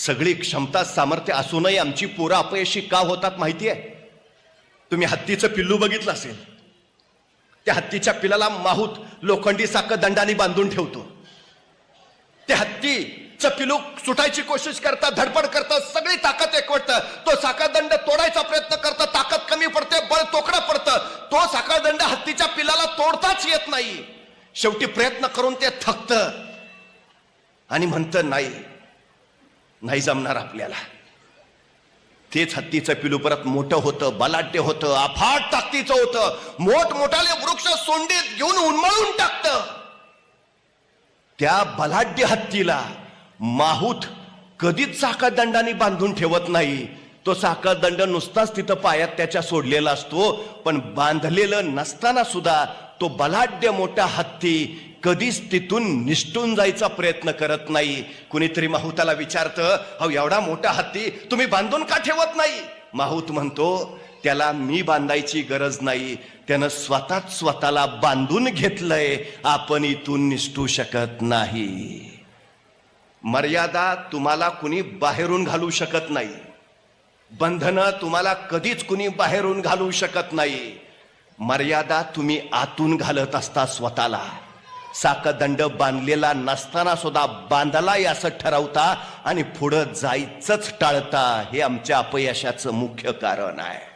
सगळी क्षमता सामर्थ्य असूनही आमची पोरं अपयशी का होतात माहिती आहे? तुम्ही हत्तीचं पिल्लू बघितलं असेल. त्या हत्तीच्या पिल्लाला माहूत लोखंडी साखळदंडाने बांधून ठेवतो. त्या हत्तीचं पिल्लू सुटायची कोशिश करतात, धडपड करतात, सगळी ताकद एकवटतं. तो साखळदंड तोडायचा प्रयत्न करतं, ताकद कमी पडते, बळ तोकडं पडतं. तो साखळदंड हत्तीच्या पिल्लाला तोडताच येत नाही. शेवटी प्रयत्न करून ते थकतं आणि म्हणतं नाही जमणार आपल्याला. तेच हत्तीचं पिलू परत मोठं होतं, बलाढ्य होतं, अफाट ताकदीचं होतं, मोठमोठाले वृक्ष सोंडीत घेऊन उन्मळून टाकतं. त्या बलाढ्य हत्तीला माहूत कधीच साखळदंडाने बांधून ठेवत नाही. तो साखळदंड नुसताच तिथं पायात त्याच्या सोडलेला असतो. पण बांधलेलं नसताना सुद्धा तो बलाढ्य मोठा हत्ती कधीच तिथून निसटून जायचा प्रयत्न करत नाही. कुणीतरी माहूताला विचारतं, अहो एवढा मोठा हत्ती तुम्ही बांधून का ठेवत नाही? माहूत म्हणतो, त्याला मी बांधायची गरज नाही, त्यानं स्वतःच स्वतःला बांधून घेतलंय. आपण इथून निसटू शकत नाही. मर्यादा तुम्हाला कुणी बाहेरून घालू शकत नाही. बंधनं तुम्हाला कधीच कुणी बाहेरून घालू शकत नाही. मर्यादा तुम्ही आतून घालत असता स्वतःला. साखळदंड बांधलेला नसताना सुद्धा बांधलाय असं ठरवता आणि पुढं जायचंच टाळता. हे आमच्या अपयशाचं मुख्य कारण आहे.